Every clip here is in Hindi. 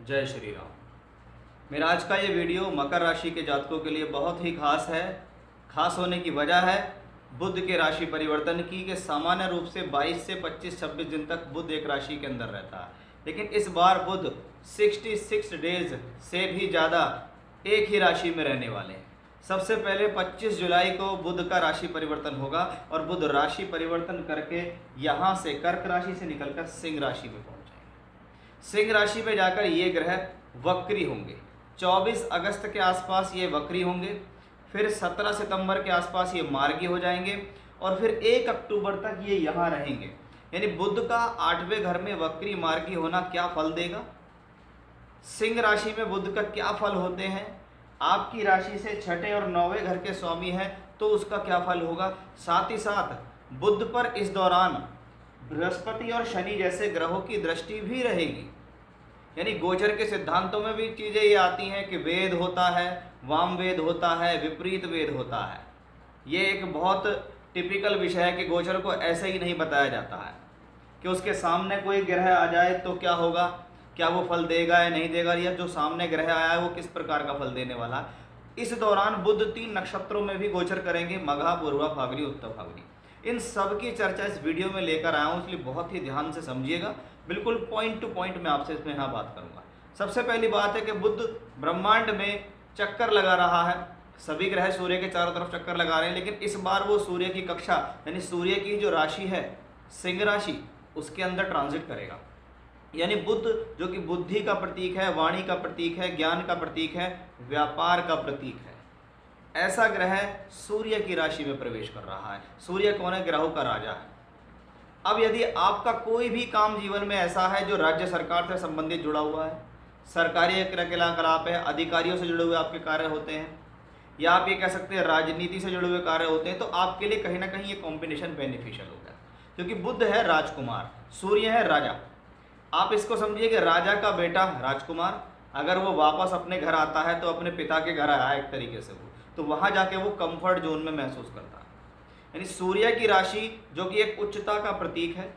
जय श्री राम। मेरा आज का ये वीडियो मकर राशि के जातकों के लिए बहुत ही खास है। खास होने की वजह है बुध के राशि परिवर्तन की, कि सामान्य रूप से 22 से 25-26 दिन तक बुध एक राशि के अंदर रहता है, लेकिन इस बार बुध 66 डेज से भी ज़्यादा एक ही राशि में रहने वाले हैं। सबसे पहले 25 जुलाई को बुध का राशि परिवर्तन होगा और बुध राशि परिवर्तन करके यहाँ से कर्क राशि से निकलकर सिंह राशि में पहुँच जाएंगे। सिंह राशि में जाकर ये ग्रह वक्री होंगे। 24 अगस्त के आसपास ये वक्री होंगे, फिर 17 सितंबर के आसपास ये मार्गी हो जाएंगे और फिर 1 अक्टूबर तक ये यहाँ रहेंगे। यानी बुध का 8वें घर में वक्री मार्गी होना क्या फल देगा, सिंह राशि में बुध का क्या फल होते हैं, आपकी राशि से 6ठे और 9वें घर के स्वामी हैं तो उसका क्या फल होगा। साथ ही साथ बुध पर इस दौरान बृहस्पति और शनि जैसे ग्रहों की दृष्टि भी रहेगी। यानी गोचर के सिद्धांतों में भी चीज़ें ये आती हैं कि वेद होता है, वाम वेद होता है, विपरीत वेद होता है। ये एक बहुत टिपिकल विषय है कि गोचर को ऐसे ही नहीं बताया जाता है कि उसके सामने कोई ग्रह आ जाए तो क्या होगा, क्या वो फल देगा या नहीं देगा, या जो सामने ग्रह आया है वो किस प्रकार का फल देने वाला है। इस दौरान बुध 3 नक्षत्रों में भी गोचर करेंगे, मघा, पूर्वा, फाल्गुनी, उत्तर फाल्गुनी। इन सब की चर्चा इस वीडियो में लेकर आया हूँ, इसलिए बहुत ही ध्यान से समझिएगा। बिल्कुल पॉइंट टू पॉइंट मैं आपसे इसमें यहाँ बात करूँगा। सबसे पहली बात है कि बुध ब्रह्मांड में चक्कर लगा रहा है। सभी ग्रह सूर्य के चारों तरफ चक्कर लगा रहे हैं, लेकिन इस बार वो सूर्य की कक्षा यानी सूर्य की जो राशि है सिंह राशि, उसके अंदर ट्रांजिट करेगा। यानी बुध जो कि बुद्धि का प्रतीक है, वाणी का प्रतीक है, ज्ञान का प्रतीक है, व्यापार का प्रतीक है, ऐसा ग्रह सूर्य की राशि में प्रवेश कर रहा है। सूर्य कौन है? ग्रहों का राजा है। अब यदि आपका कोई भी काम जीवन में ऐसा है जो राज्य सरकार से संबंधित जुड़ा हुआ है, सरकारी क्रियाकलाप है, अधिकारियों से जुड़े हुए आपके कार्य होते हैं, या आप ये कह सकते हैं राजनीति से जुड़े हुए कार्य होते हैं, तो आपके लिए कहीं ना कहीं ये कॉम्बिनेशन बेनिफिशियल होगा। क्योंकि बुध है राजकुमार, सूर्य है राजा। आप इसको समझिए कि राजा का बेटा राजकुमार अगर वो वापस अपने घर आता है तो अपने पिता के घर आया एक तरीके से, वो तो वहाँ जाके वो कंफर्ट जोन में महसूस करता है। यानी सूर्य की राशि जो कि एक उच्चता का प्रतीक है,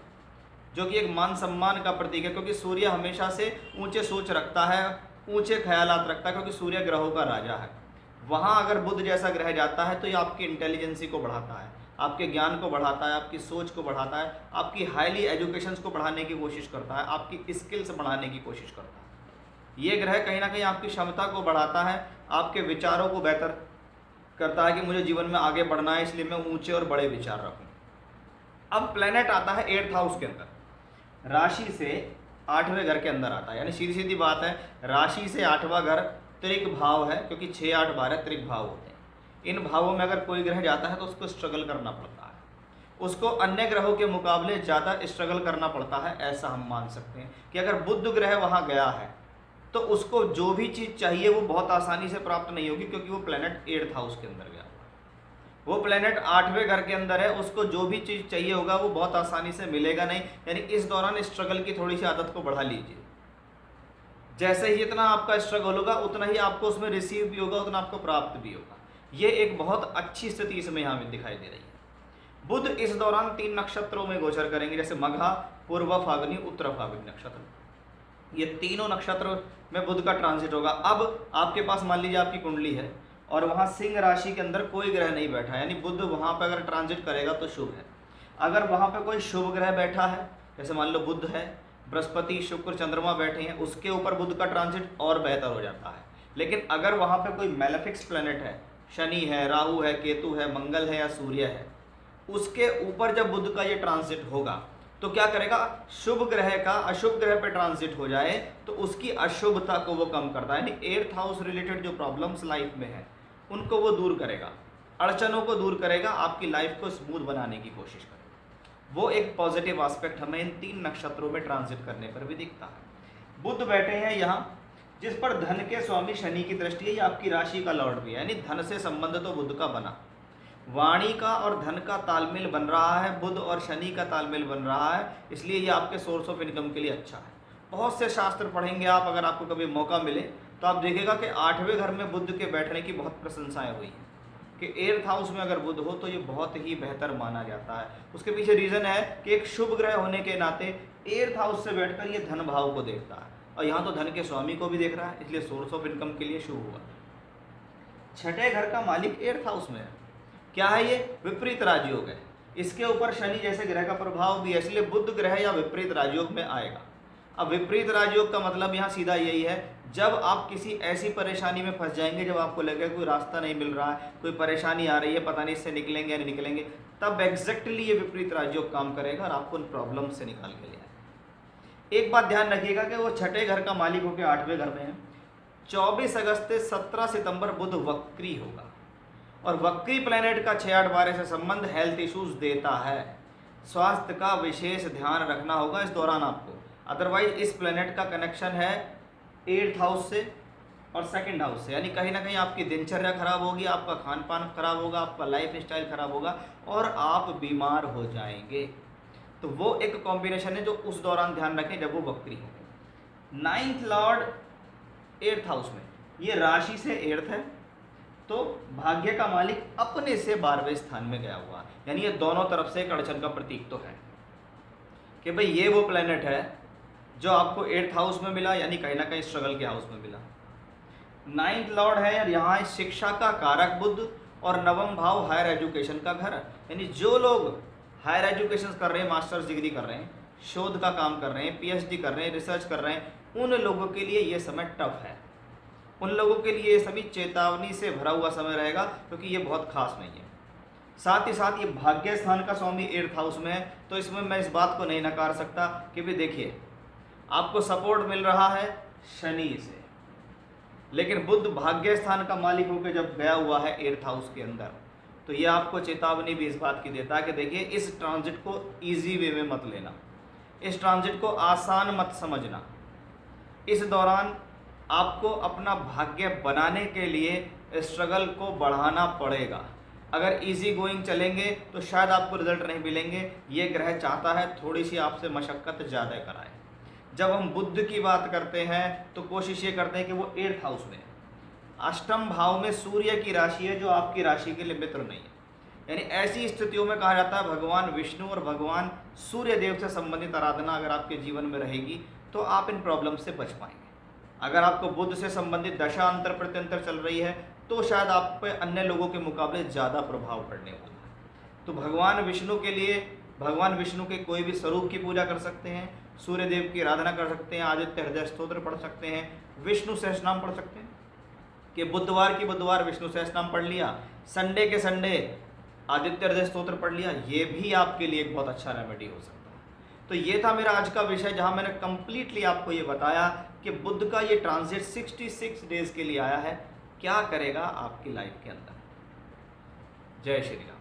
जो कि एक मान सम्मान का प्रतीक है, क्योंकि सूर्य हमेशा से ऊंचे सोच रखता है, ऊंचे ख्यालात रखता है, क्योंकि सूर्य ग्रहों का राजा है। वहाँ अगर बुध जैसा ग्रह जाता है तो ये आपकी इंटेलिजेंसी को बढ़ाता है, आपके ज्ञान को बढ़ाता है, आपकी सोच को बढ़ाता है, आपकी हाईली एजुकेशन को बढ़ाने की कोशिश करता है, आपकी स्किल्स बढ़ाने की कोशिश करता है। ये ग्रह कहीं ना कहीं आपकी क्षमता को बढ़ाता है, आपके विचारों को बेहतर करता है कि मुझे जीवन में आगे बढ़ना है, इसलिए मैं ऊंचे और बड़े विचार रखूं। अब प्लेनेट आता है 8th हाउस के अंदर, राशि से 8वें घर के अंदर आता है। यानी सीधी सीधी बात है, राशि से 8वां घर त्रिक भाव है, क्योंकि 6, 8, 12 त्रिक भाव होते हैं। इन भावों में अगर कोई ग्रह जाता है तो उसको स्ट्रगल करना पड़ता है, उसको अन्य ग्रहों के मुकाबले ज़्यादा स्ट्रगल करना पड़ता है। ऐसा हम मान सकते हैं कि अगर बुध ग्रह वहाँ गया है तो उसको जो भी चीज़ चाहिए वो बहुत आसानी से प्राप्त नहीं होगी, क्योंकि वो प्लेनेट 8th हाउस के अंदर गया हुआ है। वो प्लेनेट 8वें घर के अंदर है, उसको जो भी चीज़ चाहिए होगा वो बहुत आसानी से मिलेगा नहीं। यानी इस दौरान स्ट्रगल की थोड़ी सी आदत को बढ़ा लीजिए। जैसे ही जितना आपका स्ट्रगल होगा उतना ही आपको उसमें रिसीव भी होगा, उतना आपको प्राप्त भी होगा। ये एक बहुत अच्छी स्थिति इसमें यहाँ दिखाई दे रही है। बुध इस दौरान 3 नक्षत्रों में गोचर करेंगे, जैसे मघा, पूर्वा फाल्गुनी, उत्तर फाल्गुनी नक्षत्र। ये तीनों नक्षत्र में बुध का ट्रांजिट होगा। अब आपके पास मान लीजिए आपकी कुंडली है और वहाँ सिंह राशि के अंदर कोई ग्रह नहीं बैठा है, यानी बुध वहाँ पर अगर ट्रांजिट करेगा तो शुभ है। अगर वहाँ पर कोई शुभ ग्रह बैठा है, जैसे मान लो बुध है, बृहस्पति, शुक्र, चंद्रमा बैठे हैं, उसके ऊपर बुध का ट्रांजिट और बेहतर हो जाता है। लेकिन अगर वहाँ पे कोई मेलेफिक्स प्लैनेट है, शनि है, राहु है, केतु है, मंगल है या सूर्य है, उसके ऊपर जब बुध का ये ट्रांजिट होगा तो क्या करेगा, शुभ ग्रह का अशुभ ग्रह पे ट्रांजिट हो जाए तो उसकी अशुभता को वो कम करता है। यानी 8th हाउस रिलेटेड जो प्रॉब्लम्स लाइफ में है उनको वो दूर करेगा, अड़चनों को दूर करेगा, आपकी लाइफ को स्मूथ बनाने की कोशिश करेगा। वो एक पॉजिटिव एस्पेक्ट हमें इन 3 नक्षत्रों में ट्रांजिट करने पर भी दिखता है। बुध बैठे हैं यहाँ, जिस पर धन के स्वामी शनि की दृष्टि है, ये आपकी राशि का लॉर्ड भी है, यानी धन से संबंध तो बुध का बना। वाणी का और धन का तालमेल बन रहा है, बुध और शनि का तालमेल बन रहा है, इसलिए ये आपके सोर्स ऑफ इनकम के लिए अच्छा है। बहुत से शास्त्र पढ़ेंगे आप, अगर आपको कभी मौका मिले तो आप देखेगा कि 8वें घर में बुध के बैठने की बहुत प्रशंसाएं हुई हैं, कि 8th हाउस में अगर बुध हो तो ये बहुत ही बेहतर माना जाता है। उसके पीछे रीज़न है कि एक शुभ ग्रह होने के नाते 8th हाउस से बैठकर ये धन भाव को देखता है, और यहाँ तो धन के स्वामी को भी देख रहा है, इसलिए सोर्स ऑफ इनकम के लिए शुभ हुआ। छठे घर का मालिक 8th हाउस में है। क्या है ये? विपरीत राजयोग है। इसके ऊपर शनि जैसे ग्रह का प्रभाव भी है, इसलिए बुध ग्रह या विपरीत राजयोग में आएगा। अब विपरीत राजयोग का मतलब यहाँ सीधा यही है, जब आप किसी ऐसी परेशानी में फंस जाएंगे, जब आपको लगे कोई रास्ता नहीं मिल रहा है, कोई परेशानी आ रही है, पता नहीं इससे निकलेंगे या नहीं निकलेंगे, तब एग्जैक्टली ये विपरीत राजयोग काम करेगा और आपको उन प्रॉब्लम से निकाल के ले आएगा। एक बात ध्यान रखिएगा कि वो छठे घर का मालिक होकर 8वें घर में है। 24 अगस्त से 17 सितंबर बुध वक्री होगा, और वक्री प्लेनेट का 6-8-12 से संबंध हेल्थ इश्यूज देता है। स्वास्थ्य का विशेष ध्यान रखना होगा इस दौरान आपको। अदरवाइज इस प्लेनेट का कनेक्शन है 8th हाउस से और 2nd हाउस से, यानी कहीं ना कहीं आपकी दिनचर्या खराब होगी, आपका खान पान खराब होगा, आपका लाइफ स्टाइल खराब होगा और आप बीमार हो जाएंगे। तो वो एक कॉम्बिनेशन है जो उस दौरान ध्यान रखें जब वो वक्री है। 9th लॉर्ड 8th हाउस में, ये राशि से 8th है, तो भाग्य का मालिक अपने से 12वें स्थान में गया हुआ है, यानी ये दोनों तरफ से एक अड़चन का प्रतीक तो है कि भाई ये वो प्लेनेट है जो आपको 8th हाउस में मिला, यानी कहीं ना कहीं स्ट्रगल के हाउस में मिला। 9th लॉर्ड है यार यहाँ शिक्षा का कारक बुध, और 9वां भाव हायर एजुकेशन का घर, यानी जो लोग हायर एजुकेशन कर रहे हैं, मास्टर्स डिग्री कर रहे हैं, शोध का काम कर रहे हैं, पीएचडी कर रहे हैं, रिसर्च कर रहे हैं, उन लोगों के लिए ये समय टफ है। उन लोगों के लिए ये सभी चेतावनी से भरा हुआ समय रहेगा, क्योंकि ये बहुत खास नहीं है। साथ ही साथ ये भाग्य स्थान का स्वामी 8th हाउस में है, तो इसमें मैं इस बात को नहीं नकार सकता कि भी देखिए आपको सपोर्ट मिल रहा है शनि से, लेकिन बुध भाग्य स्थान का मालिक होकर जब गया हुआ है 8th हाउस के अंदर, तो ये आपको चेतावनी भी इस बात की देता है कि देखिए इस ट्रांजिट को ईजी वे में मत लेना, इस ट्रांजिट को आसान मत समझना। इस दौरान आपको अपना भाग्य बनाने के लिए स्ट्रगल को बढ़ाना पड़ेगा। अगर इजी गोइंग चलेंगे तो शायद आपको रिजल्ट नहीं मिलेंगे। ये ग्रह चाहता है थोड़ी सी आपसे मशक्क़त ज़्यादा कराए। जब हम बुध की बात करते हैं तो कोशिश ये करते हैं कि वो 8th हाउस में, 8म भाव में सूर्य की राशि है जो आपकी राशि के लिए मित्र नहीं है। यानी ऐसी स्थितियों में कहा जाता है भगवान विष्णु और भगवान सूर्य देव से संबंधित आराधना अगर आपके जीवन में रहेगी तो आप इन प्रॉब्लम से बच पाएंगे। अगर आपको बुध से संबंधित दशा अंतर प्रत्यंतर चल रही है तो शायद आप पे अन्य लोगों के मुकाबले ज़्यादा प्रभाव पड़ने वाला है। तो भगवान विष्णु के लिए भगवान विष्णु के कोई भी स्वरूप की पूजा कर सकते हैं, सूर्य देव की आराधना कर सकते हैं, आदित्य हृदय स्तोत्र पढ़ सकते हैं, विष्णु सहस्रनाम पढ़ सकते हैं कि बुधवार की बुधवार विष्णु सहस्रनाम पढ़ लिया, संडे के संडे आदित्य हृदय स्तोत्र पढ़ लिया, ये भी आपके लिए एक बहुत अच्छा रेमेडी हो सकता है। तो ये था मेरा आज का विषय, जहाँ मैंने कंप्लीटली आपको ये बताया कि बुध का ये ट्रांजिट 66 डेज के लिए आया है, क्या करेगा आपकी लाइफ के अंदर। जय श्री राम।